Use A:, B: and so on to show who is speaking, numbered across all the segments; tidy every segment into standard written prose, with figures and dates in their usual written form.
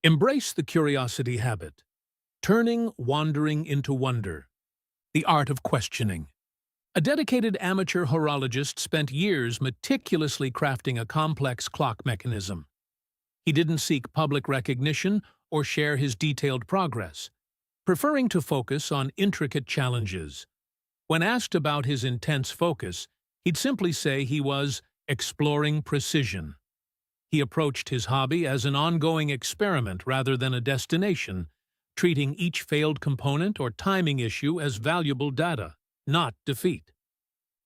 A: Embrace the curiosity habit, turning wandering into wonder, the art of questioning. A dedicated amateur horologist spent years meticulously crafting a complex clock mechanism. He didn't seek public recognition or share his detailed progress, preferring to focus on intricate challenges. When asked about his intense focus, he'd simply say he was exploring precision. He approached his hobby as an ongoing experiment rather than a destination, treating each failed component or timing issue as valuable data, not defeat.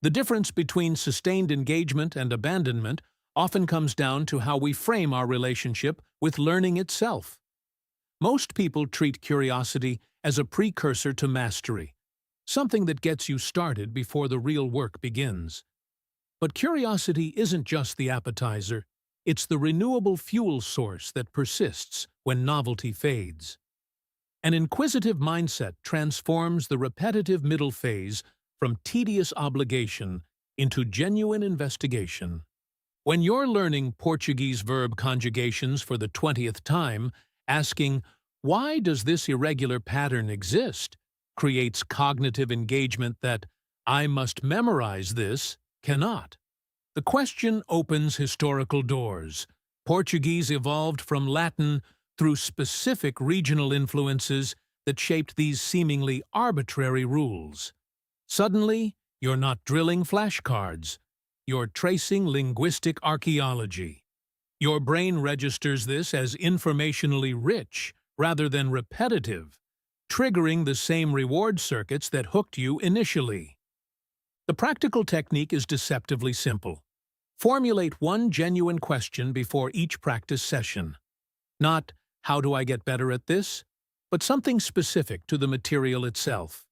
A: The difference between sustained engagement and abandonment often comes down to how we frame our relationship with learning itself. Most people treat curiosity as a precursor to mastery, something that gets you started before the real work begins. But curiosity isn't just the appetizer, it's the renewable fuel source that persists when novelty fades. An inquisitive mindset transforms the repetitive middle phase from tedious obligation into genuine investigation. When you're learning Portuguese verb conjugations for the 20th time, asking, "Why does this irregular pattern exist?" creates cognitive engagement that "I must memorize this" cannot. The question opens historical doors. Portuguese evolved from Latin through specific regional influences that shaped these seemingly arbitrary rules. Suddenly, you're not drilling flashcards. You're tracing linguistic archaeology. Your brain registers this as informationally rich rather than repetitive, triggering the same reward circuits that hooked you initially. The practical technique is deceptively simple. Formulate one genuine question before each practice session. Not, "How do I get better at this?" but something specific to the material itself.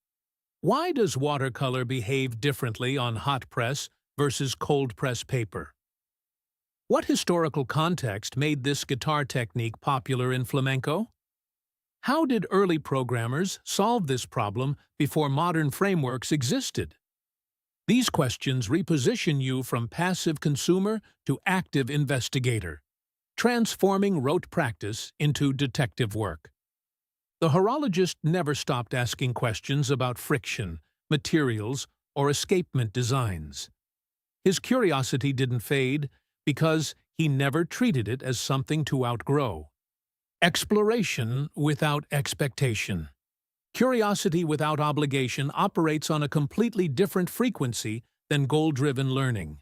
A: Why does watercolor behave differently on hot press versus cold press paper? What historical context made this guitar technique popular in flamenco? How did early programmers solve this problem before modern frameworks existed? These questions reposition you from passive consumer to active investigator, transforming rote practice into detective work. The horologist never stopped asking questions about friction, materials, or escapement designs. His curiosity didn't fade because he never treated it as something to outgrow. Exploration without expectation. Curiosity without obligation operates on a completely different frequency than goal-driven learning.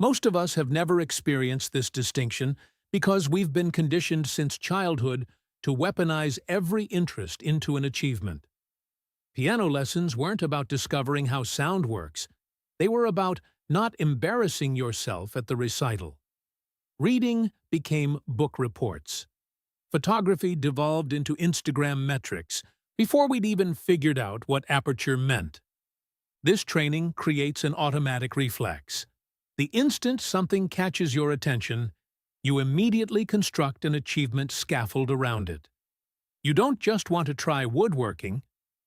A: Most of us have never experienced this distinction because we've been conditioned since childhood to weaponize every interest into an achievement. Piano lessons weren't about discovering how sound works. They were about not embarrassing yourself at the recital. Reading became book reports. Photography devolved into Instagram metrics before we'd even figured out what aperture meant. This training creates an automatic reflex. The instant something catches your attention, you immediately construct an achievement scaffold around it. You don't just want to try woodworking,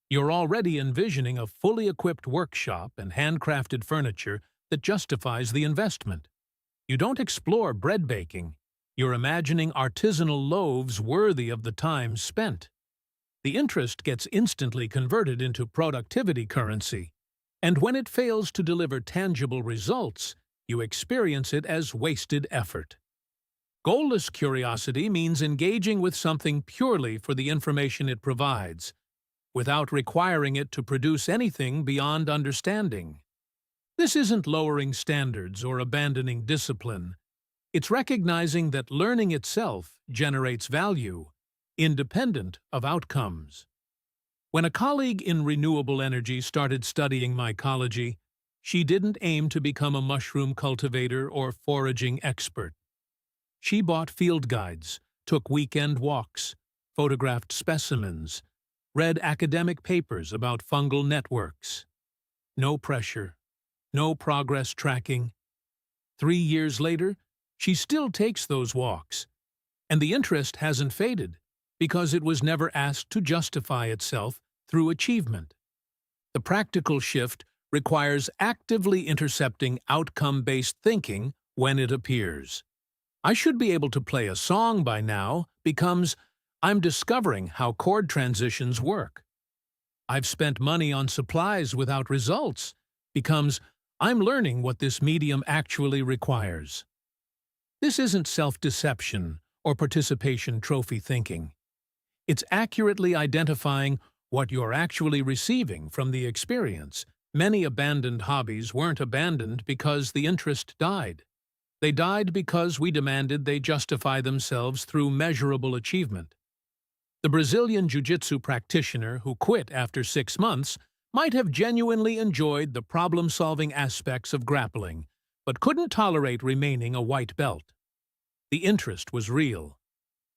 A: you're already envisioning a fully equipped workshop and handcrafted furniture that justifies the investment. You don't explore bread baking, you're imagining artisanal loaves worthy of the time spent. The interest gets instantly converted into productivity currency, and when it fails to deliver tangible results, you experience it as wasted effort. Goalless curiosity means engaging with something purely for the information it provides, without requiring it to produce anything beyond understanding. This isn't lowering standards or abandoning discipline. It's recognizing that learning itself generates value, independent of outcomes. When a colleague in renewable energy started studying mycology, she didn't aim to become a mushroom cultivator or foraging expert. She bought field guides, took weekend walks, photographed specimens, read academic papers about fungal networks. No pressure, no progress tracking. 3 years later, she still takes those walks, and the interest hasn't faded because it was never asked to justify itself through achievement. The practical shift requires actively intercepting outcome-based thinking when it appears. I should be able to play a song by now becomes I'm discovering how chord transitions work. I've spent money on supplies without results becomes I'm learning what this medium actually requires. This isn't self-deception or participation trophy thinking. It's accurately identifying what you're actually receiving from the experience. Many abandoned hobbies weren't abandoned because the interest died. They died because we demanded they justify themselves through measurable achievement. The Brazilian jiu-jitsu practitioner who quit after 6 months might have genuinely enjoyed the problem-solving aspects of grappling, but couldn't tolerate remaining a white belt. The interest was real.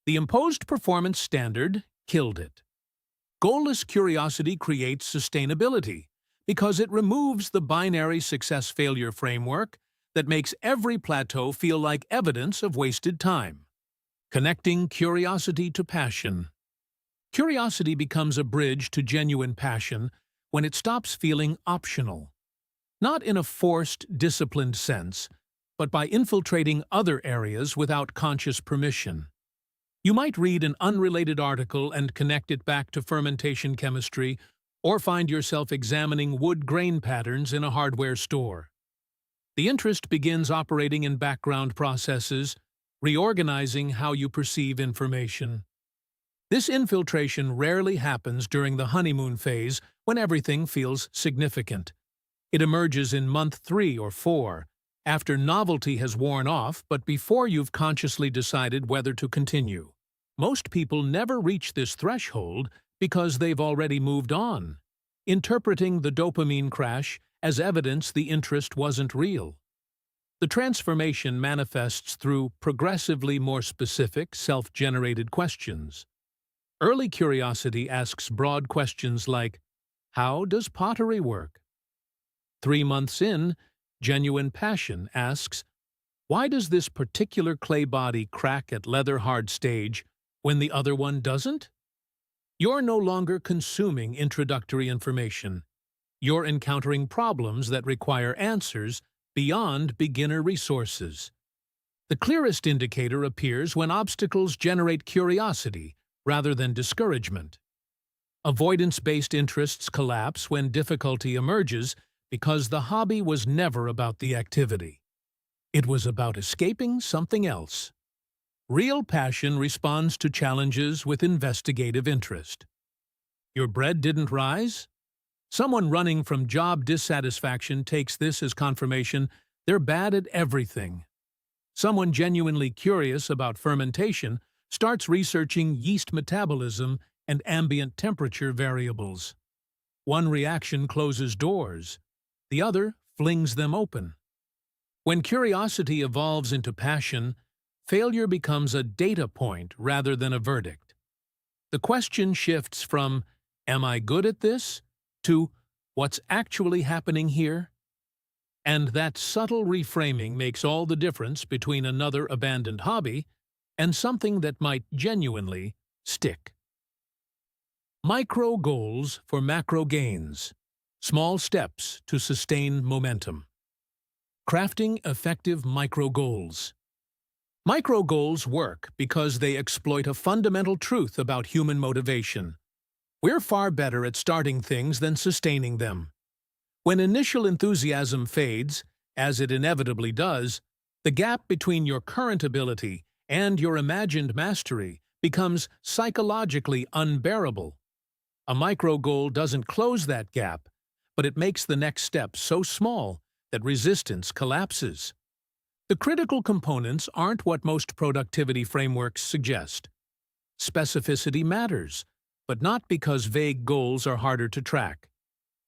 A: The imposed performance standard killed it. Goalless curiosity creates sustainability because it removes the binary success-failure framework that makes every plateau feel like evidence of wasted time. Connecting curiosity to passion. Curiosity becomes a bridge to genuine passion when it stops feeling optional. Not in a forced, disciplined sense, but by infiltrating other areas without conscious permission. You might read an unrelated article and connect it back to fermentation chemistry, or find yourself examining wood grain patterns in a hardware store. The interest begins operating in background processes, reorganizing how you perceive information. This infiltration rarely happens during the honeymoon phase when everything feels significant. It emerges in month 3 or 4, after novelty has worn off but before you've consciously decided whether to continue. Most people never reach this threshold because they've already moved on, interpreting the dopamine crash as evidence the interest wasn't real. The transformation manifests through progressively more specific, self-generated questions. Early curiosity asks broad questions like, how does pottery work? 3 months in, genuine passion asks, why does this particular clay body crack at leather-hard stage when the other one doesn't? You're no longer consuming introductory information. You're encountering problems that require answers beyond beginner resources. The clearest indicator appears when obstacles generate curiosity rather than discouragement. Avoidance-based interests collapse when difficulty emerges because the hobby was never about the activity. It was about escaping something else. Real passion responds to challenges with investigative interest. Your bread didn't rise? Someone running from job dissatisfaction takes this as confirmation they're bad at everything. Someone genuinely curious about fermentation starts researching yeast metabolism and ambient temperature variables. One reaction closes doors, the other flings them open. When curiosity evolves into passion, failure becomes a data point rather than a verdict. The question shifts from, am I good at this? To, what's actually happening here? And that subtle reframing makes all the difference between another abandoned hobby and something that might genuinely stick. Micro goals for macro gains. Small steps to sustain momentum. Crafting effective micro goals. Micro goals work because they exploit a fundamental truth about human motivation. We're far better at starting things than sustaining them. When initial enthusiasm fades, as it inevitably does, the gap between your current ability and your imagined mastery becomes psychologically unbearable. A micro goal doesn't close that gap, but it makes the next step so small that resistance collapses. The critical components aren't what most productivity frameworks suggest. Specificity matters, but not because vague goals are harder to track.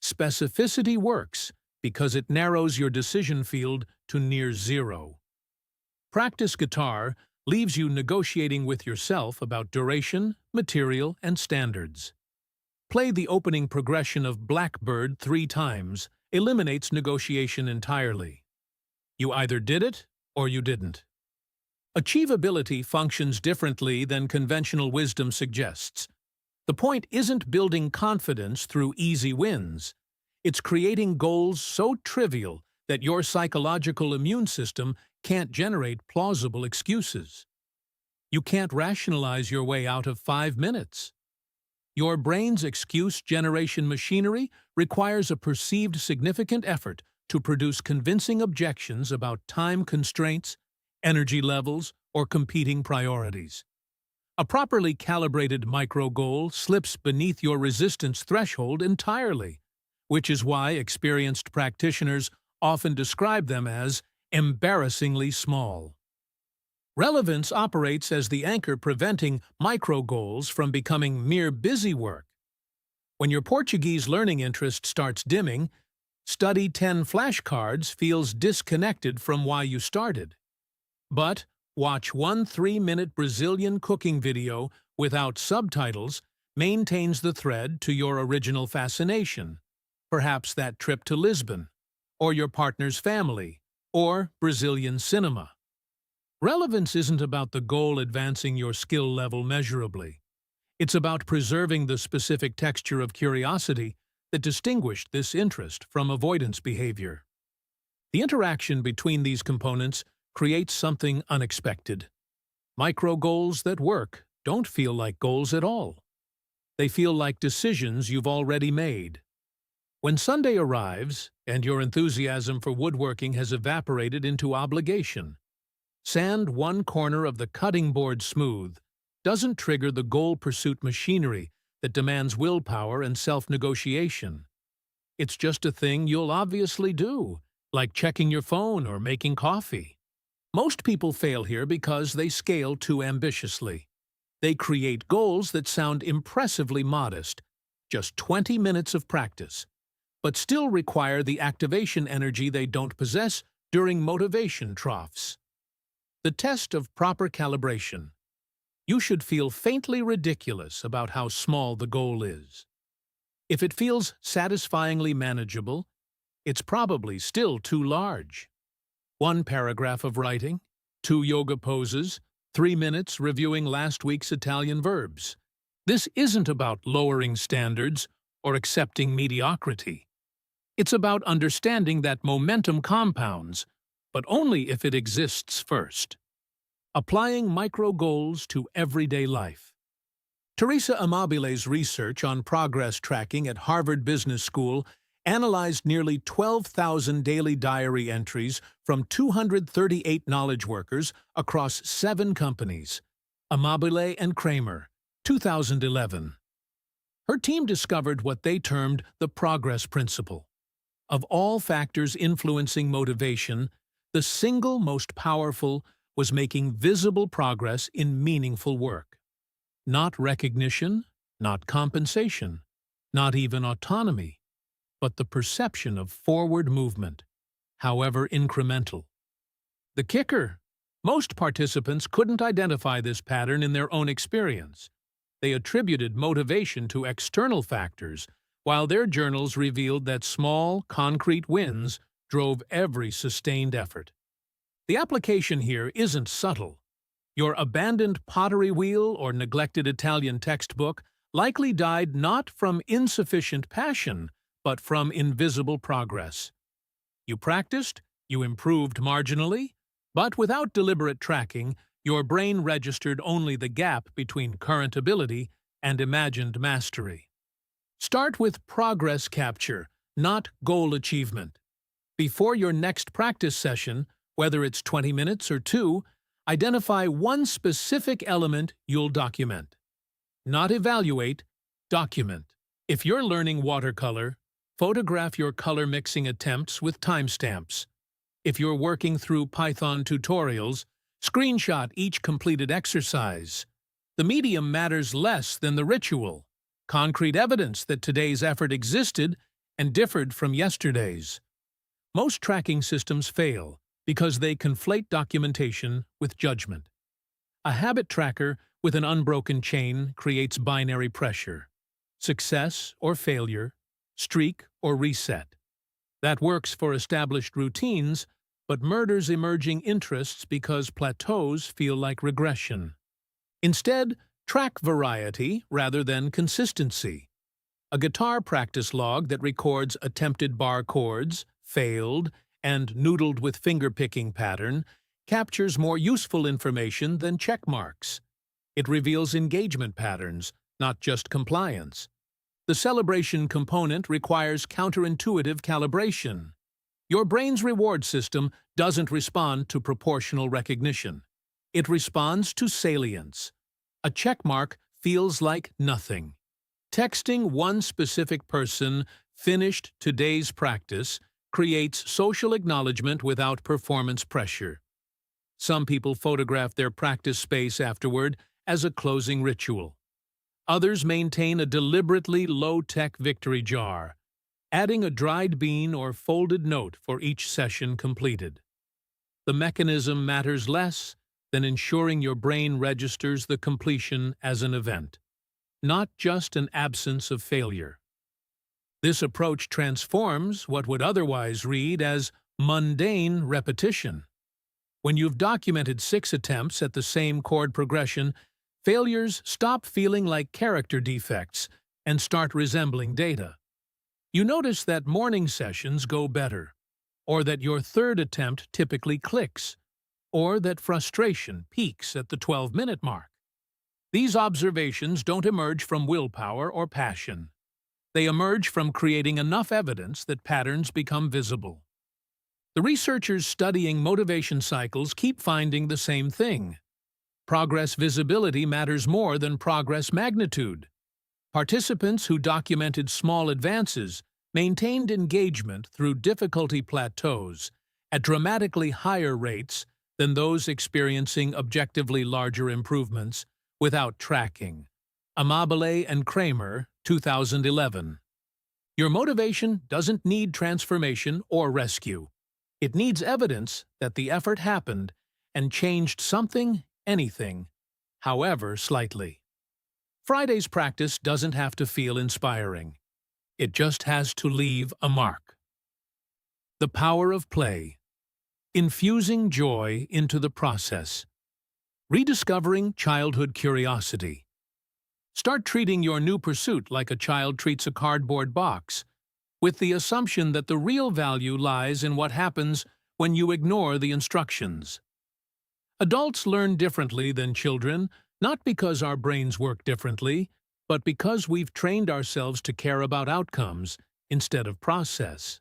A: Specificity works because it narrows your decision field to near zero. Practice guitar leaves you negotiating with yourself about duration, material, and standards. Play the opening progression of Blackbird 3 times eliminates negotiation entirely. You either did it or you didn't. Achievability functions differently than conventional wisdom suggests. The point isn't building confidence through easy wins. It's creating goals so trivial that your psychological immune system can't generate plausible excuses. You can't rationalize your way out of 5 minutes. Your brain's excuse generation machinery requires a perceived significant effort to produce convincing objections about time constraints, energy levels, or competing priorities. A properly calibrated micro-goal slips beneath your resistance threshold entirely, which is why experienced practitioners often describe them as embarrassingly small. Relevance operates as the anchor preventing micro-goals from becoming mere busy work. When your Portuguese learning interest starts dimming, study 10 flashcards feels disconnected from why you started. But watch one 3-minute Brazilian cooking video without subtitles maintains the thread to your original fascination, perhaps that trip to Lisbon, or your partner's family, or Brazilian cinema. Relevance isn't about the goal advancing your skill level measurably. It's about preserving the specific texture of curiosity that distinguished this interest from avoidance behavior. The interaction between these components creates something unexpected. Micro-goals that work don't feel like goals at all. They feel like decisions you've already made. When Sunday arrives and your enthusiasm for woodworking has evaporated into obligation, sand one corner of the cutting board smooth doesn't trigger the goal pursuit machinery that demands willpower and self-negotiation. It's just a thing you'll obviously do, like checking your phone or making coffee. Most people fail here because they scale too ambitiously. They create goals that sound impressively modest, just 20 minutes of practice, but still require the activation energy they don't possess during motivation troughs. The test of proper calibration. You should feel faintly ridiculous about how small the goal is. If it feels satisfyingly manageable, it's probably still too large. 1 paragraph of writing, 2 yoga poses, 3 minutes reviewing last week's Italian verbs. This isn't about lowering standards or accepting mediocrity. It's about understanding that momentum compounds, but only if it exists first. Applying micro-goals to everyday life. Teresa Amabile's research on progress tracking at Harvard Business School analyzed nearly 12,000 daily diary entries from 238 knowledge workers across 7 companies. Amabile and Kramer, 2011. Her team discovered what they termed the progress principle. Of all factors influencing motivation, the single most powerful was making visible progress in meaningful work. Not recognition, not compensation, not even autonomy, but the perception of forward movement, however incremental. The kicker: most participants couldn't identify this pattern in their own experience. They attributed motivation to external factors, while their journals revealed that small, concrete wins drove every sustained effort. The application here isn't subtle. Your abandoned pottery wheel or neglected Italian textbook likely died not from insufficient passion, but from invisible progress. You practiced, you improved marginally, but without deliberate tracking, your brain registered only the gap between current ability and imagined mastery. Start with progress capture, not goal achievement. Before your next practice session, whether it's 20 minutes or 2, identify one specific element you'll document. Not evaluate, document. If you're learning watercolor, photograph your color mixing attempts with timestamps. If you're working through Python tutorials, screenshot each completed exercise. The medium matters less than the ritual, concrete evidence that today's effort existed and differed from yesterday's. Most tracking systems fail because they conflate documentation with judgment. A habit tracker with an unbroken chain creates binary pressure: success or failure, streak or reset. That works for established routines, but murders emerging interests because plateaus feel like regression. Instead, track variety rather than consistency. A guitar practice log that records attempted bar chords, failed, and noodled with finger-picking pattern captures more useful information than check marks. It reveals engagement patterns, not just compliance. The celebration component requires counterintuitive calibration. Your brain's reward system doesn't respond to proportional recognition. It responds to salience. A checkmark feels like nothing. Texting one specific person, "Finished today's practice," creates social acknowledgement without performance pressure. Some people photograph their practice space afterward as a closing ritual. Others maintain a deliberately low-tech victory jar, adding a dried bean or folded note for each session completed. The mechanism matters less than ensuring your brain registers the completion as an event, not just an absence of failure. This approach transforms what would otherwise read as mundane repetition. When you've documented 6 attempts at the same chord progression, failures stop feeling like character defects and start resembling data. You notice that morning sessions go better, or that your 3rd attempt typically clicks, or that frustration peaks at the 12-minute mark. These observations don't emerge from willpower or passion. They emerge from creating enough evidence that patterns become visible. The researchers studying motivation cycles keep finding the same thing. Progress visibility matters more than progress magnitude. Participants who documented small advances maintained engagement through difficulty plateaus at dramatically higher rates than those experiencing objectively larger improvements without tracking. Amabile and Kramer, 2011. Your motivation doesn't need transformation or rescue. It needs evidence that the effort happened and changed something, anything, however slightly. Friday's practice doesn't have to feel inspiring. It just has to leave a mark. The power of play. Infusing joy into the process. Rediscovering childhood curiosity. Start treating your new pursuit like a child treats a cardboard box, with the assumption that the real value lies in what happens when you ignore the instructions. Adults learn differently than children, not because our brains work differently, but because we've trained ourselves to care about outcomes instead of process.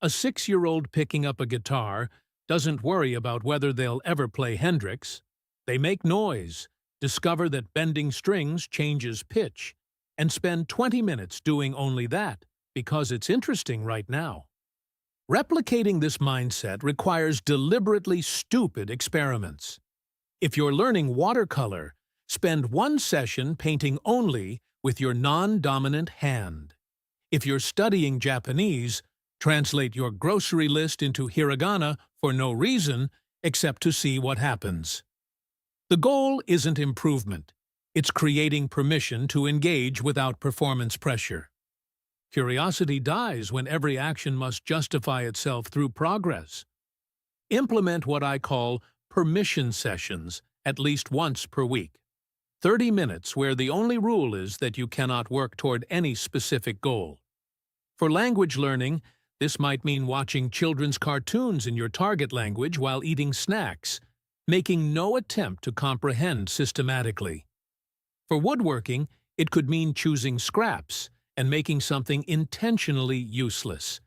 A: A 6-year-old picking up a guitar doesn't worry about whether they'll ever play Hendrix. They make noise, discover that bending strings changes pitch, and spend 20 minutes doing only that because it's interesting right now. Replicating this mindset requires deliberately stupid experiments. If you're learning watercolor, spend 1 session painting only with your non-dominant hand. If you're studying Japanese, translate your grocery list into hiragana for no reason except to see what happens. The goal isn't improvement. It's creating permission to engage without performance pressure. Curiosity dies when every action must justify itself through progress. Implement what I call permission sessions at least once per week. 30 minutes where the only rule is that you cannot work toward any specific goal. For language learning, this might mean watching children's cartoons in your target language while eating snacks, making no attempt to comprehend systematically. For woodworking, it could mean choosing scraps and making something intentionally useless.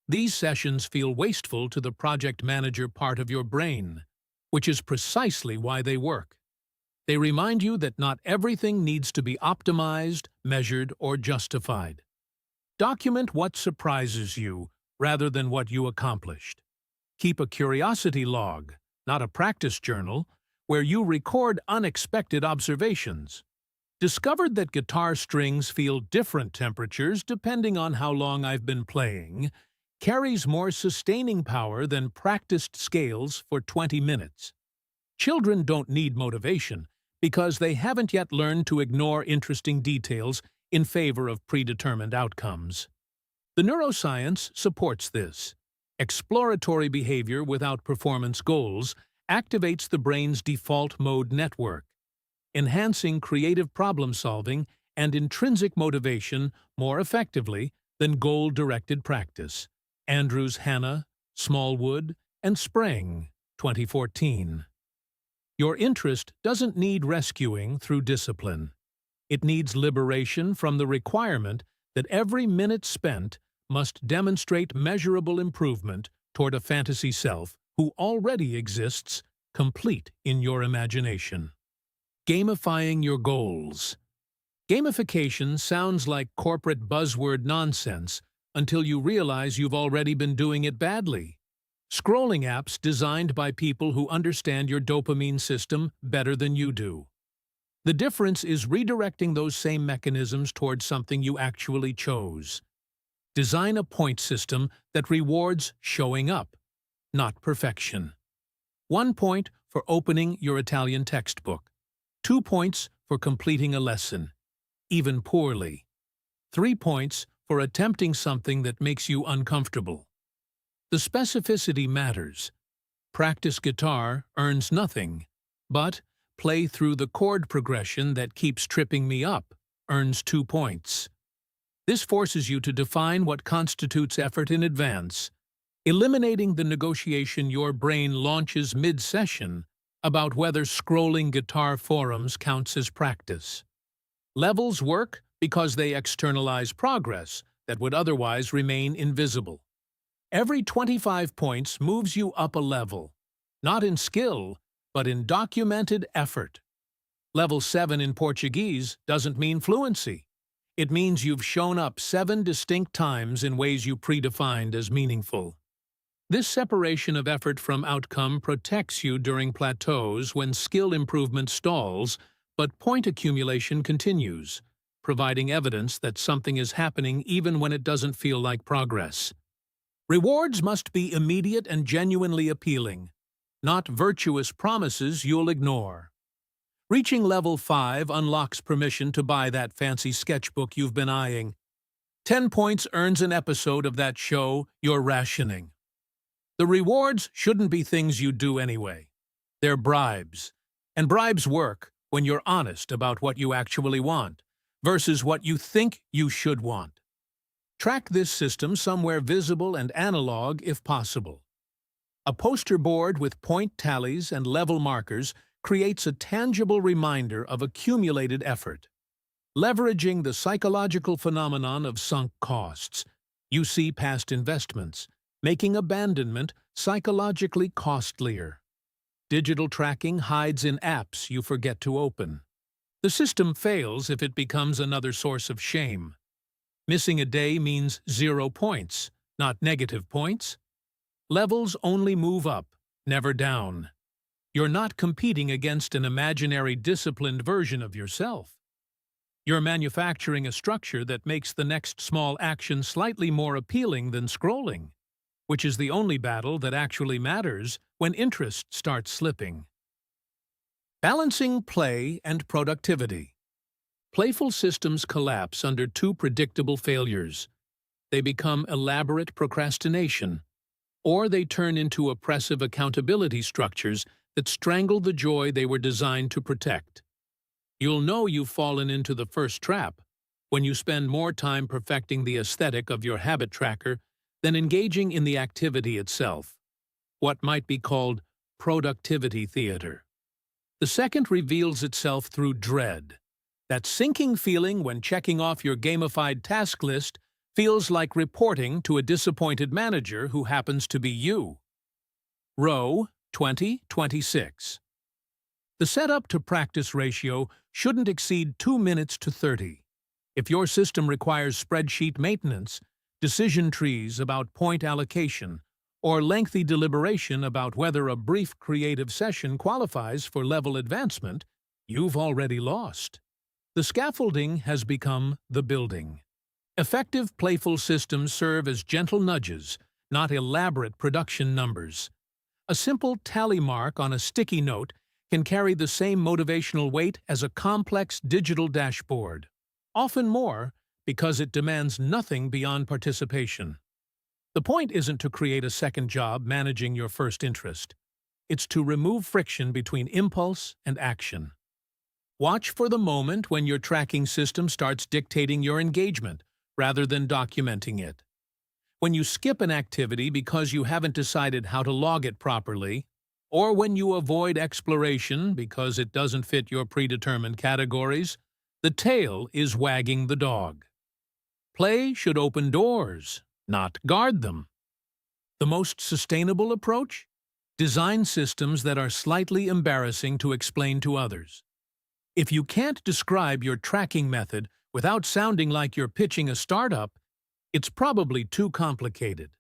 A: These sessions feel wasteful to the project manager part of your brain, which is precisely why they work. They remind you that not everything needs to be optimized, measured, or justified. Document what surprises you rather than what you accomplished. Keep a curiosity log, not a practice journal, where you record unexpected observations. Discovered that guitar strings feel different temperatures depending on how long I've been playing, carries more sustaining power than practiced scales for 20 minutes. Children don't need motivation because they haven't yet learned to ignore interesting details in favor of predetermined outcomes. The neuroscience supports this. Exploratory behavior without performance goals activates the brain's default mode network, enhancing creative problem-solving and intrinsic motivation more effectively than goal-directed practice. Andrews, Hanna, Smallwood, and Sprang, 2014. Your interest doesn't need rescuing through discipline. It needs liberation from the requirement that every minute spent must demonstrate measurable improvement toward a fantasy self who already exists, complete in your imagination. Gamifying your goals. Gamification sounds like corporate buzzword nonsense until you realize you've already been doing it badly. Scrolling apps designed by people who understand your dopamine system better than you do. The difference is redirecting those same mechanisms towards something you actually chose. Design a point system that rewards showing up, not perfection. 1 point for opening your Italian textbook. 2 points for completing a lesson, even poorly. 3 points for attempting something that makes you uncomfortable. The specificity matters. Practice guitar earns nothing, but play through the chord progression that keeps tripping me up earns 2 points. This forces you to define what constitutes effort in advance, eliminating the negotiation your brain launches mid-session about whether scrolling guitar forums counts as practice. Levels work because they externalize progress that would otherwise remain invisible. Every 25 points moves you up a level, not in skill, but in documented effort. Level 7 in Portuguese doesn't mean fluency. It means you've shown up 7 distinct times in ways you predefined as meaningful. This separation of effort from outcome protects you during plateaus when skill improvement stalls, but point accumulation continues, providing evidence that something is happening even when it doesn't feel like progress. Rewards must be immediate and genuinely appealing, not virtuous promises you'll ignore. Reaching level 5 unlocks permission to buy that fancy sketchbook you've been eyeing. 10 points earns an episode of that show you're rationing. The rewards shouldn't be things you do anyway. They're bribes. And bribes work when you're honest about what you actually want versus what you think you should want. Track this system somewhere visible and analog if possible. A poster board with point tallies and level markers creates a tangible reminder of accumulated effort. Leveraging the psychological phenomenon of sunk costs, you see past investments, making abandonment psychologically costlier. Digital tracking hides in apps you forget to open. The system fails if it becomes another source of shame. Missing a day means 0 points, not negative points. Levels only move up, never down. You're not competing against an imaginary disciplined version of yourself. You're manufacturing a structure that makes the next small action slightly more appealing than scrolling, which is the only battle that actually matters when interest starts slipping. Balancing play and productivity. Playful systems collapse under 2 predictable failures. They become elaborate procrastination, or they turn into oppressive accountability structures that strangle the joy they were designed to protect. You'll know you've fallen into the first trap when you spend more time perfecting the aesthetic of your habit tracker than engaging in the activity itself, what might be called productivity theater. The second reveals itself through dread. That sinking feeling when checking off your gamified task list feels like reporting to a disappointed manager who happens to be you. Row 2026. The setup to practice ratio shouldn't exceed 2 minutes to 30. If your system requires spreadsheet maintenance, decision trees about point allocation, or lengthy deliberation about whether a brief creative session qualifies for level advancement, you've already lost. The scaffolding has become the building. Effective, playful systems serve as gentle nudges, not elaborate production numbers. A simple tally mark on a sticky note can carry the same motivational weight as a complex digital dashboard, often more because it demands nothing beyond participation. The point isn't to create a second job managing your first interest. It's to remove friction between impulse and action. Watch for the moment when your tracking system starts dictating your engagement rather than documenting it. When you skip an activity because you haven't decided how to log it properly, or when you avoid exploration because it doesn't fit your predetermined categories, the tail is wagging the dog. Play should open doors, not guard them. The most sustainable approach? Design systems that are slightly embarrassing to explain to others. If you can't describe your tracking method without sounding like you're pitching a startup, it's probably too complicated.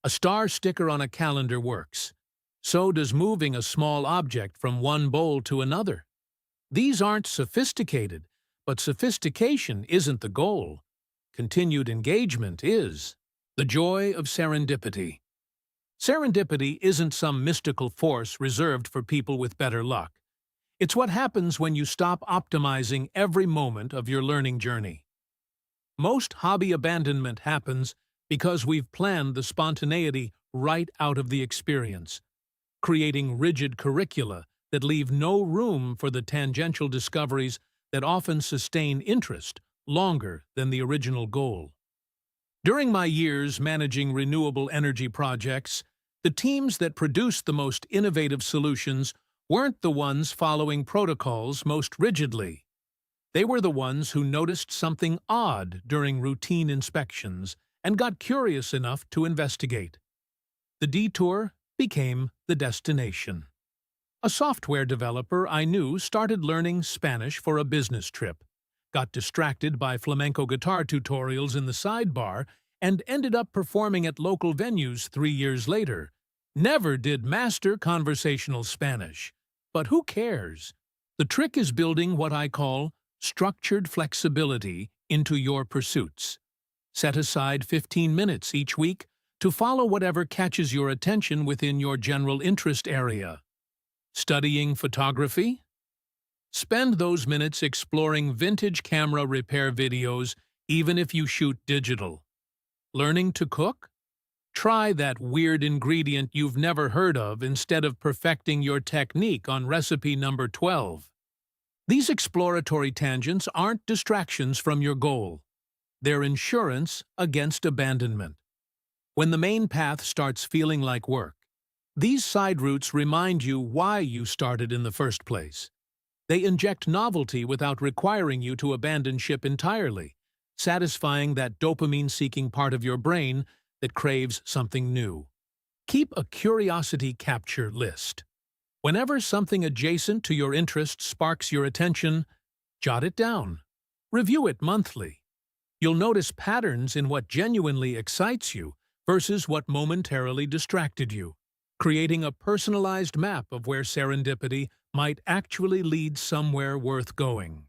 A: A star sticker on a calendar works. So does moving a small object from one bowl to another. These aren't sophisticated, but sophistication isn't the goal. Continued engagement is. The joy of serendipity. Serendipity isn't some mystical force reserved for people with better luck. It's what happens when you stop optimizing every moment of your learning journey. Most hobby abandonment happens because we've planned the spontaneity right out of the experience, creating rigid curricula that leave no room for the tangential discoveries that often sustain interest longer than the original goal. During my years managing renewable energy projects, the teams that produced the most innovative solutions weren't the ones following protocols most rigidly. They were the ones who noticed something odd during routine inspections and got curious enough to investigate. The detour became the destination. A software developer I knew started learning Spanish for a business trip, got distracted by flamenco guitar tutorials in the sidebar, and ended up performing at local venues 3 years later. Never did master conversational Spanish. But who cares? The trick is building what I call structured flexibility into your pursuits. Set aside 15 minutes each week to follow whatever catches your attention within your general interest area. Studying photography? Spend those minutes exploring vintage camera repair videos, even if you shoot digital. Learning to cook? Try that weird ingredient you've never heard of instead of perfecting your technique on recipe number 12. These exploratory tangents aren't distractions from your goal. They're insurance against abandonment. When the main path starts feeling like work, these side routes remind you why you started in the first place. They inject novelty without requiring you to abandon ship entirely, satisfying that dopamine-seeking part of your brain that craves something new. Keep a curiosity capture list. Whenever something adjacent to your interest sparks your attention, jot it down. Review it monthly. You'll notice patterns in what genuinely excites you versus what momentarily distracted you, creating a personalized map of where serendipity might actually lead somewhere worth going.